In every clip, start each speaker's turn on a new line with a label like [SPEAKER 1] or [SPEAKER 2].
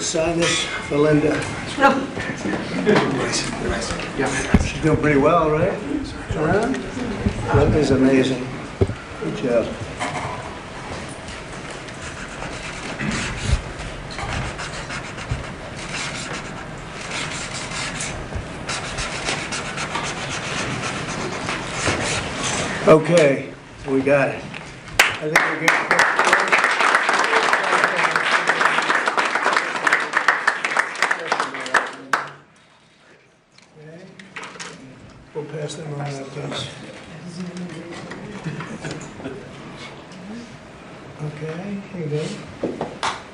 [SPEAKER 1] We'll sign this for Linda. She's doing pretty well, right? Linda's amazing. Good job. Okay, we got it. I think we're good. Okay. We'll pass them around after this. Okay, here you go.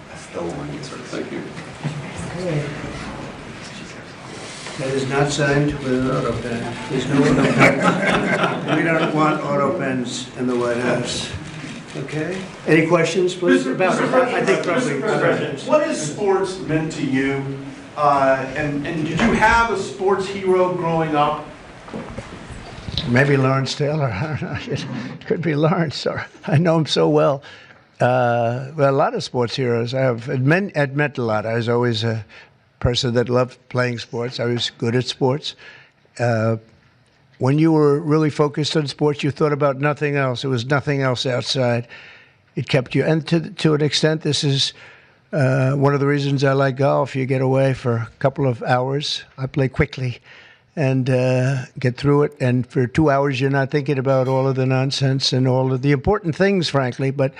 [SPEAKER 2] That's the one, sir. Thank you.
[SPEAKER 1] Okay. That is not signed with an auto pen. There's no auto pen. We don't want auto pens in the White House. Okay? Any questions, please? About it? I think probably.
[SPEAKER 3] What is sports meant to you? And did you have a sports hero growing up?
[SPEAKER 1] Maybe Lawrence Taylor. I don't know. It could be Lawrence. Or I know him so well. Well, a lot of sports heroes. It meant a lot. I was always a person that loved playing sports. I was good at sports. When you were really focused on sports, you thought about nothing else. There was nothing else outside. It kept you. And to an extent, this is one of the reasons I like golf. You get away for a couple of hours. I play quickly and get through it. And for 2 hours, you're not thinking about all of the nonsense and all of the important things, frankly. But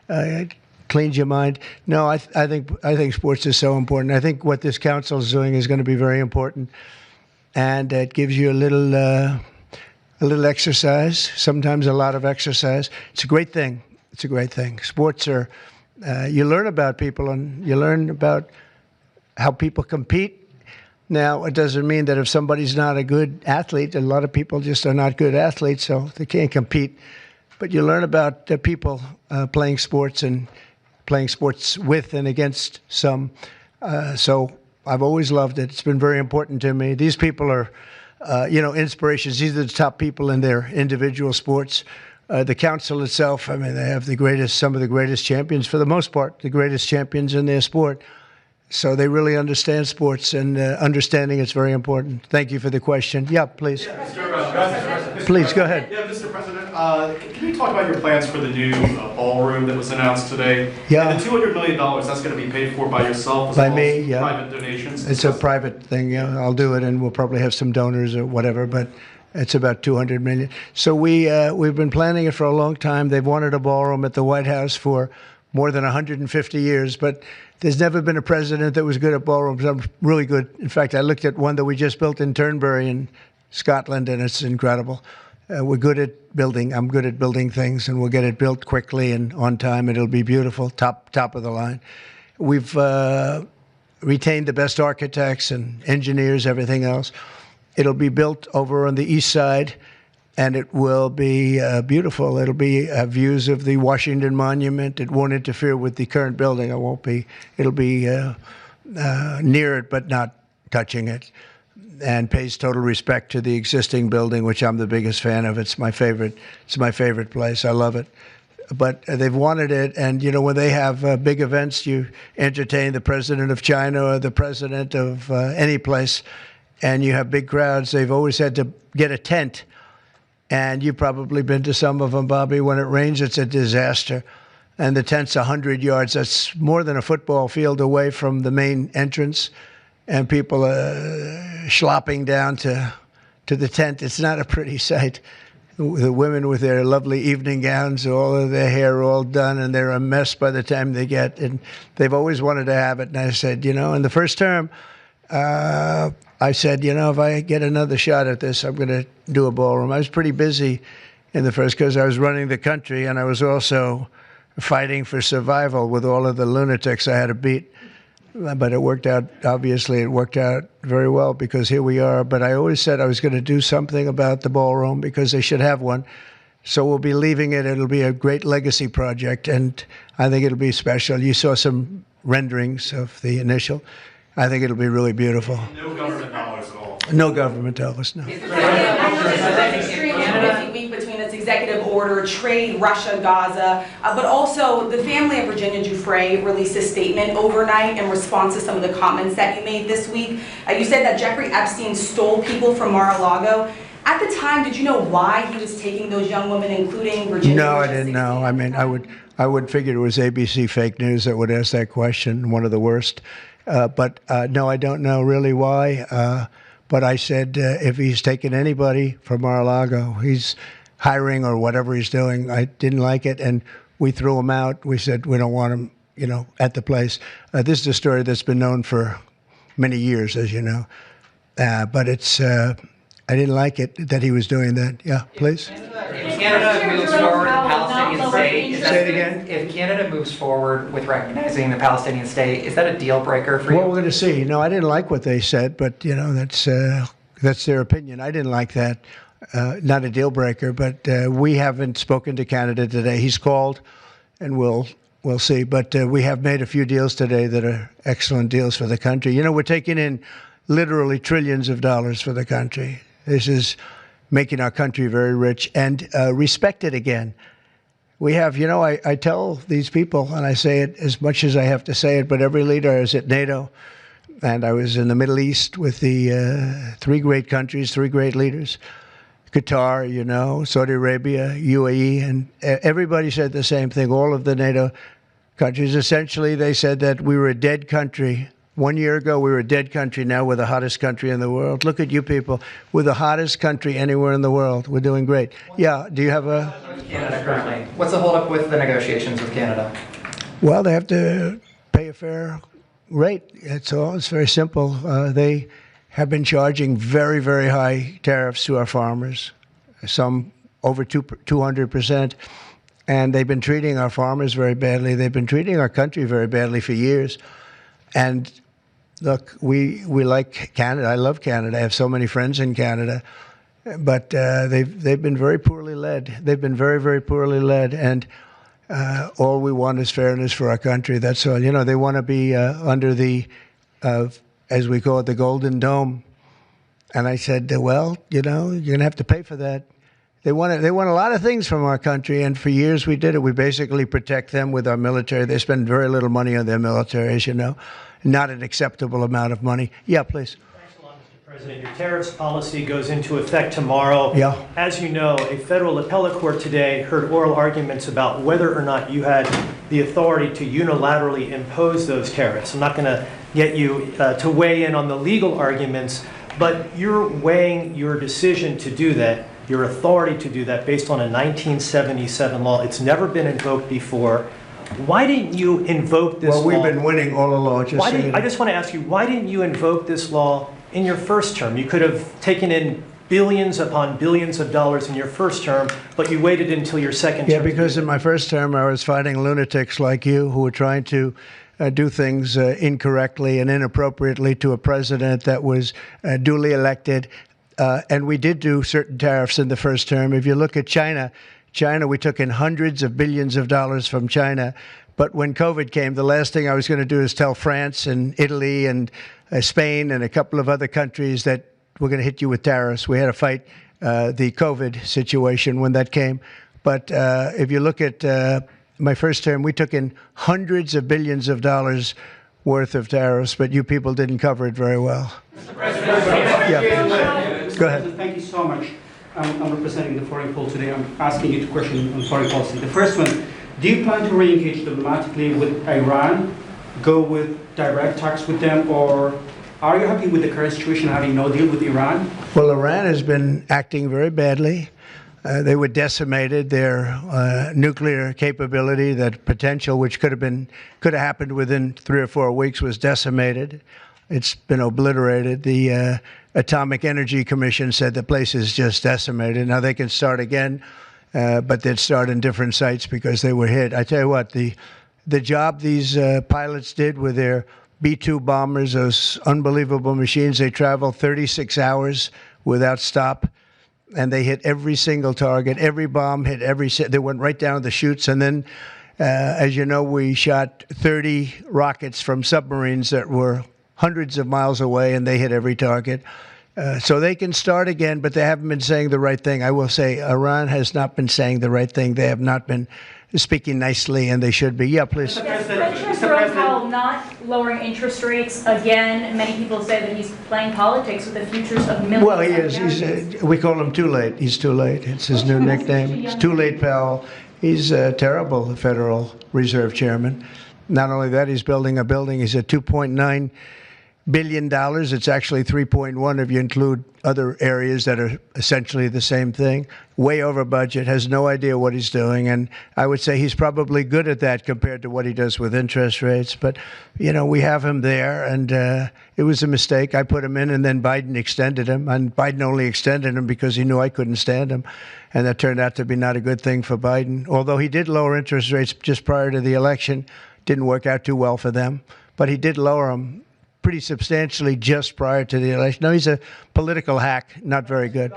[SPEAKER 1] it cleans your mind. No, I think sports is so important. I think what this council is doing is going to be very important, and it gives you a little exercise. Sometimes a lot of exercise. It's a great thing. It's a great thing. Sports are you learn about people and you learn about how people compete. Now, it doesn't mean that if somebody's not a good athlete, a lot of people just are not good athletes, so they can't compete. But you learn about people playing sports and playing sports with and against some. So I've always loved it. It's been very important to me. These people are, inspirations. These are the top people in their individual sports. The council itself, I mean, they have some of the greatest champions, for the most part, the greatest champions in their sport. So they really understand sports, and understanding it's very important. Thank you for the question. Yeah, please.
[SPEAKER 3] Yeah, Mr.
[SPEAKER 1] Please, go ahead.
[SPEAKER 3] Yeah, Mr. President, can you talk about your plans for the new ballroom that was announced today?
[SPEAKER 1] Yeah.
[SPEAKER 3] And the $200 million, that's going to be paid for by yourself as
[SPEAKER 1] By
[SPEAKER 3] well
[SPEAKER 1] me,
[SPEAKER 3] as
[SPEAKER 1] yeah.
[SPEAKER 3] private donations?
[SPEAKER 1] It's a private thing. Yeah, I'll do it, and we'll probably have some donors or whatever, but it's about $200 million. So we've been planning it for a long time. They've wanted a ballroom at the White House for more than 150 years, but there's never been a president that was good at ballrooms. I'm really good. In fact, I looked at one that we just built in Turnberry in Scotland, and it's incredible. We're good at building. I'm good at building things, and we'll get it built quickly and on time, and it'll be beautiful, top of the line. We've retained the best architects and engineers, everything else. It'll be built over on the east side, and it will be beautiful. It'll be views of the Washington Monument. It won't interfere with the current building. It'll be near it, but not touching it, and pays total respect to the existing building, which I'm the biggest fan of. It's my favorite. It's my favorite place. I love it. But they've wanted it, and when they have big events, you entertain the president of China or the president of any place, and you have big crowds. They've always had to get a tent. And you've probably been to some of them, Bobby. When it rains, it's a disaster. And the tent's 100 yards. That's more than a football field away from the main entrance. And people are schlopping down to the tent. It's not a pretty sight. The women with their lovely evening gowns, all of their hair all done, and they're a mess by the time they get. And they've always wanted to have it. And I said, in the first term, I said, if I get another shot at this, I'm going to do a ballroom. I was pretty busy in the first because I was running the country, and I was also fighting for survival with all of the lunatics I had to beat. But it worked out, obviously, it worked out very well because here we are. But I always said I was going to do something about the ballroom because they should have one. So we'll be leaving it. It'll be a great legacy project, and I think it'll be special. You saw some renderings of the initial. I think it'll be really beautiful.
[SPEAKER 3] No government dollars at all.
[SPEAKER 1] No government dollars, no.
[SPEAKER 4] I know this is an extremely busy week between us executive order, trade, Russia, Gaza, but also the family of Virginia Giuffre released a statement overnight in response to some of the comments that you made this week. You said that Jeffrey Epstein stole people from Mar-a-Lago. At the time, did you know why he was taking those young women, including Virginia?
[SPEAKER 1] No, I didn't know. I mean, I would figure it was ABC fake news that would ask that question, one of the worst. But no, I don't know really why. But I said, if he's taking anybody from Mar-a-Lago, he's hiring or whatever he's doing. I didn't like it, and we threw him out. We said we don't want him, at the place. This is a story that's been known for many years, as you know. But it's. I didn't like it that he was doing that. Yeah, please.
[SPEAKER 5] If Canada moves forward with Palestinian state,
[SPEAKER 1] Say it again.
[SPEAKER 5] If Canada moves forward with recognizing the Palestinian state, is that a deal breaker for you?
[SPEAKER 1] Well, we're going to see. No, I didn't like what they said, but that's their opinion. I didn't like that. Not a deal breaker, but we haven't spoken to Canada today. He's called, and we'll see. But we have made a few deals today that are excellent deals for the country. We're taking in literally trillions of dollars for the country. This is making our country very rich and respected again. We have, I tell these people, and I say it as much as I have to say it, but every leader is at NATO, and I was in the Middle East with the three great countries, three great leaders, Qatar, Saudi Arabia, UAE, and everybody said the same thing. All of the NATO countries, essentially, they said that we were a dead country. 1 year ago, we were a dead country. Now we're the hottest country in the world. Look at you people. We're the hottest country anywhere in the world. We're doing great. Yeah, do you have a...
[SPEAKER 5] Canada currently. What's the holdup with the negotiations with Canada?
[SPEAKER 1] Well, they have to pay a fair rate. That's all. It's very simple. They have been charging very, very high tariffs to our farmers, some over 200%. And they've been treating our farmers very badly. They've been treating our country very badly for years. And look, we like Canada. I love Canada. I have so many friends in Canada, but they've been very poorly led. They've been very, very poorly led, and all we want is fairness for our country. That's all. They want to be under the, as we call it, the Golden Dome. And I said, well, you're going to have to pay for that. They want a lot of things from our country, and for years we did it. We basically protect them with our military. They spend very little money on their military, as you know, not an acceptable amount of money. Yeah, please.
[SPEAKER 6] Thanks a lot, Mr. President. Your tariffs policy goes into effect tomorrow.
[SPEAKER 1] Yeah.
[SPEAKER 6] As you know, a federal appellate court today heard oral arguments about whether or not you had the authority to unilaterally impose those tariffs. I'm not going to get you to weigh in on the legal arguments, but you're weighing your decision to do that, your authority to do that, based on a 1977 law. It's never been invoked before. Why didn't you invoke this law?
[SPEAKER 1] Well, we've been winning all along.
[SPEAKER 6] I just want to ask you, why didn't you invoke this law in your first term? You could have taken in billions upon billions of dollars in your first term, but you waited until your second term.
[SPEAKER 1] Yeah, because in my first term, I was fighting lunatics like you who were trying to do things incorrectly and inappropriately to a president that was duly elected. And we did do certain tariffs in the first term. If you look at China, we took in hundreds of billions of dollars from China. But when COVID came, the last thing I was going to do is tell France and Italy and Spain and a couple of other countries that we're going to hit you with tariffs. We had to fight the COVID situation when that came. But if you look at my first term, we took in hundreds of billions of dollars worth of tariffs, but you people didn't cover it very well.
[SPEAKER 7] Mr. President,
[SPEAKER 1] Go ahead.
[SPEAKER 7] Thank you so much. I'm representing the foreign poll today. I'm asking you two questions on foreign policy. The first one, do you plan to re-engage diplomatically with Iran, go with direct talks with them, or are you happy with the current situation, having no deal with Iran?
[SPEAKER 1] Well, Iran has been acting very badly. They were decimated. Their nuclear capability, that potential, which could have happened within 3 or 4 weeks, was decimated. It's been obliterated. The Atomic Energy Commission said the place is just decimated. Now they can start again, but they'd start in different sites because they were hit. I tell you what, the job these pilots did with their B-2 bombers, those unbelievable machines, they traveled 36 hours without stop, and they hit every single target. Every bomb hit they went right down the chutes, and then, as you know, we shot 30 rockets from submarines that were hundreds of miles away, and they hit every target. So they can start again, but they haven't been saying the right thing. I will say Iran has not been saying the right thing. They have not been speaking nicely, and they should be. Yeah, please.
[SPEAKER 8] Yes, President Jerome Powell not lowering interest rates again. Many people say that he's playing politics with the futures of millions.
[SPEAKER 1] Well, he
[SPEAKER 8] of
[SPEAKER 1] is.
[SPEAKER 8] Americans.
[SPEAKER 1] We call him Too Late. He's Too Late. It's his new nickname. He's Too Late Powell. He's terrible, the Federal Reserve Chairman. Not only that, he's building a building. He's at $2.9 billion. It's actually 3.1 if you include other areas that are essentially the same thing. Way over budget, has no idea what he's doing. And I would say he's probably good at that compared to what he does with interest rates. But, you know, we have him there, and it was a mistake. I put him in, and then Biden extended him. And Biden only extended him because he knew I couldn't stand him. And that turned out to be not a good thing for Biden. Although he did lower interest rates just prior to the election. Didn't work out too well for them. But he did lower them pretty substantially just prior to the election. No, he's a political hack, not very good.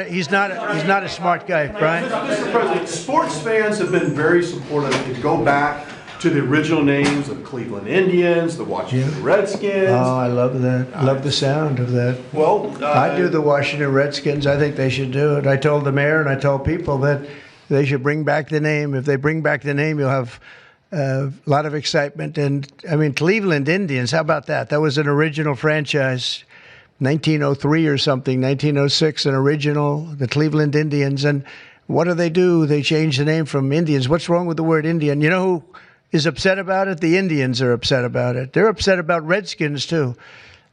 [SPEAKER 1] He's not a smart guy, Brian.
[SPEAKER 3] Mr. President, sports fans have been very supportive. If you go back to the original names of Cleveland Indians, the Washington Redskins.
[SPEAKER 1] Oh, I love that. I love the sound of that.
[SPEAKER 3] Well,
[SPEAKER 1] I do the Washington Redskins. I think they should do it. I told the mayor and I told people that they should bring back the name. If they bring back the name, you'll have a lot of excitement. And, I mean, Cleveland Indians, how about that? That was an original franchise, 1903 or something, 1906, an original, the Cleveland Indians. And what do? They change the name from Indians. What's wrong with the word Indian? You know who is upset about it? The Indians are upset about it. They're upset about Redskins, too.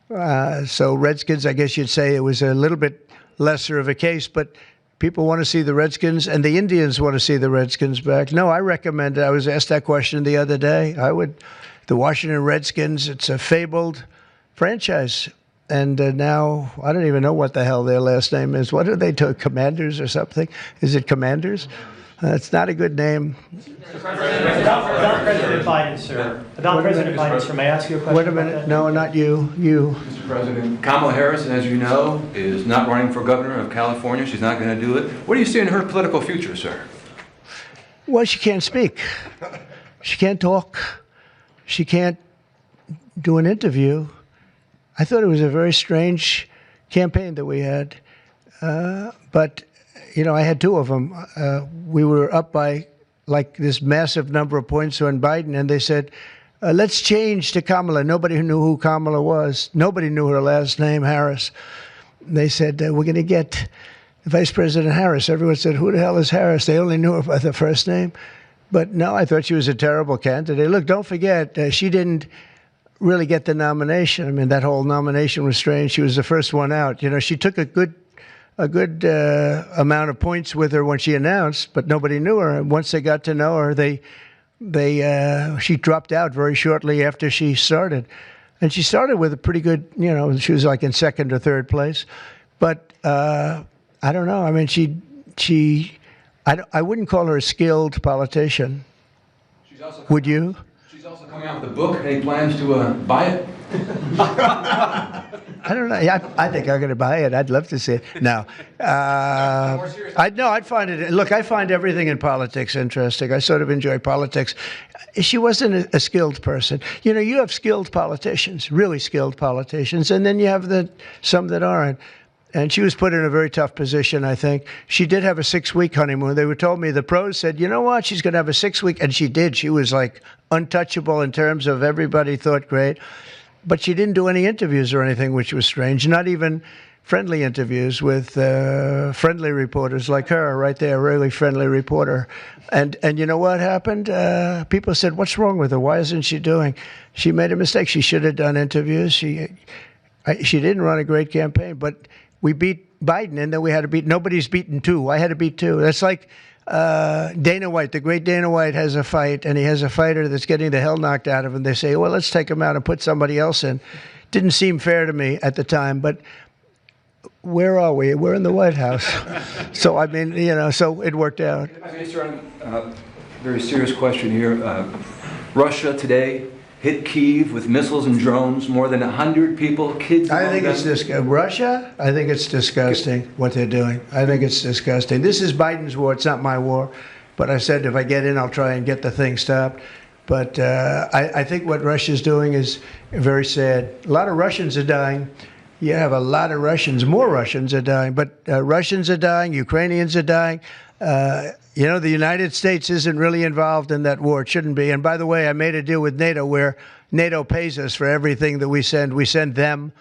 [SPEAKER 1] So Redskins, I guess you'd say it was a little bit lesser of a case, but people want to see the Redskins, and the Indians want to see the Redskins back. No, I recommend it. I was asked that question the other day. The Washington Redskins, it's a fabled franchise. And now, I don't even know what the hell their last name is. What are they to Commanders or something? Is it Commanders? It's not a good name.
[SPEAKER 6] About President Biden, sir. About President Biden, sir. May I ask you a question?
[SPEAKER 1] Wait a minute. No, not you. You.
[SPEAKER 2] Mr. President, Kamala Harris, as you know, is not running for governor of California. She's not going to do it. What do you see in her political future, sir?
[SPEAKER 1] Well, she can't speak. She can't talk. She can't do an interview. I thought it was a very strange campaign that we had. But, you know, I had two of them. We were up by like this massive number of points on Biden, and they said, let's change to Kamala. Nobody knew who Kamala was. Nobody knew her last name, Harris. They said, we're going to get Vice President Harris. Everyone said, who the hell is Harris? They only knew her by the first name. But no, I thought she was a terrible candidate. Look, don't forget, she didn't really get the nomination. I mean, that whole nomination was strange. She was the first one out. You know, she took a good amount of points with her when she announced, but nobody knew her. And once they got to know her, she dropped out very shortly after she started. And she started with a pretty good, you know, she was like in second or third place. But I don't know. I mean, I wouldn't call her a skilled politician. Would you?
[SPEAKER 2] She's also coming out with a book. Any plans to buy it?
[SPEAKER 1] I don't know. I think I'm going to buy it. I'd love to see it. No. I'd find it. Look, I find everything in politics interesting. I sort of enjoy politics. She wasn't a skilled person. You know, you have skilled politicians, really skilled politicians, and then you have some that aren't. And she was put in a very tough position, I think. She did have a 6-week honeymoon. They were told me, the pros said, you know what, she's going to have a 6-week. And she did. She was like untouchable in terms of everybody thought great. But she didn't do any interviews or anything, which was strange. Not even friendly interviews with friendly reporters like her right there, a really friendly reporter. And you know what happened? People said, what's wrong with her? Why isn't she doing? She made a mistake. She should have done interviews. She didn't run a great campaign, but we beat Biden, and then we had to beat, nobody's beaten two. I had to beat two. That's like Dana White, the great Dana White has a fight, and he has a fighter that's getting the hell knocked out of him. They say, well, let's take him out and put somebody else in. Didn't seem fair to me at the time, but where are we? We're in the White House. So, I mean, you know, so it worked out.
[SPEAKER 2] Very serious question here. Russia today hit Kyiv with missiles and drones, more than 100 people, kids.
[SPEAKER 1] I think it's Russia, I think it's disgusting what they're doing. I think it's disgusting. This is Biden's war. It's not my war. But I said if I get in, I'll try and get the thing stopped. But I think what Russia's doing is very sad. A lot of Russians are dying. you have a lot of Russians. More Russians are dying, but Russians are dying. Ukrainians are dying. You know, the United States isn't really involved in that war. It shouldn't be. And by the way, I made a deal with NATO where NATO pays us for everything that we send. We send them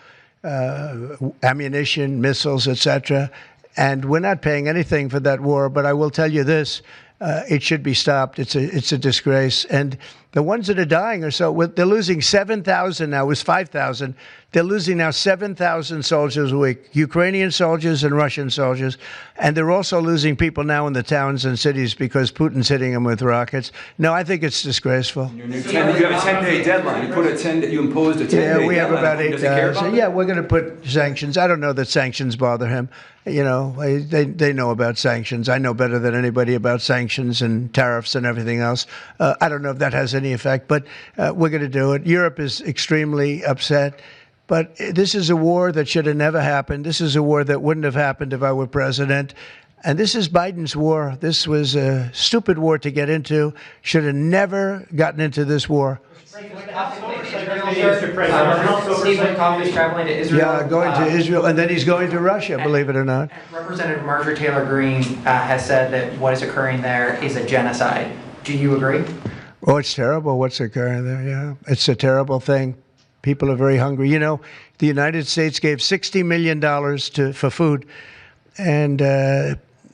[SPEAKER 1] ammunition, missiles, etc. And we're not paying anything for that war. But I will tell you this. It should be stopped. It's a disgrace. And the ones that are dying are they're losing 7,000 now. It was 5,000. They're losing now 7,000 soldiers a week, Ukrainian soldiers and Russian soldiers. And they're also losing people now in the towns and cities because Putin's hitting them with rockets. No, I think it's disgraceful.
[SPEAKER 2] You have a 10-day deadline. You imposed a 10-day deadline.
[SPEAKER 1] Yeah, we have about 8 days.
[SPEAKER 2] So,
[SPEAKER 1] yeah, we're going to put sanctions. I don't know that sanctions bother him. You know, they know about sanctions. I know better than anybody about sanctions and tariffs and everything else. I don't know if that has any effect, but we're going to do it. Europe is extremely upset. But this is a war that should have never happened. This is a war that wouldn't have happened if I were president. And this is Biden's war. This was a stupid war to get into. Should have never gotten into this war.
[SPEAKER 5] Stephen Coffey is traveling to Israel.
[SPEAKER 1] Yeah, going to Israel, and then he's going to Russia, believe it or not.
[SPEAKER 5] Representative Marjorie Taylor Greene has said that what is occurring there is a genocide. Do you agree?
[SPEAKER 1] Oh, it's terrible what's occurring there, yeah. It's a terrible thing. People are very hungry. You know, the United States gave $60 million for food, and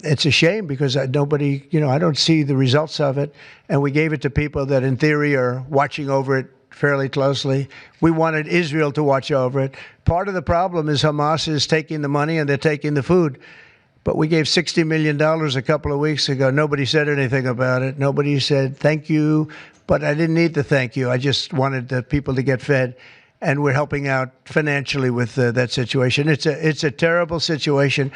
[SPEAKER 1] it's a shame because nobody, you know, I don't see the results of it. And we gave it to people that in theory are watching over it fairly closely. We wanted Israel to watch over it. Part of the problem is Hamas is taking the money and they're taking the food. But we gave $60 million a couple of weeks ago. Nobody said anything about it. Nobody said thank you. But I didn't need to thank you. I just wanted the people to get fed. And we're helping out financially with that situation. It's a terrible situation.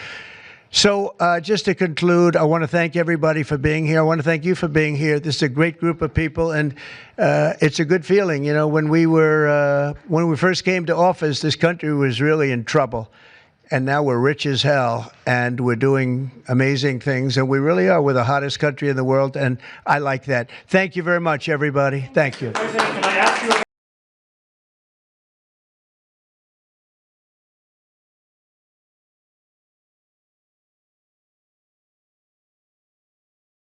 [SPEAKER 1] So just to conclude, I want to thank everybody for being here. I want to thank you for being here. This is a great group of people, and it's a good feeling. You know, when we first came to office, this country was really in trouble. And now we're rich as hell, and we're doing amazing things, and we really are. We're the hottest country in the world, and I like that. Thank you very much, everybody. Thank you.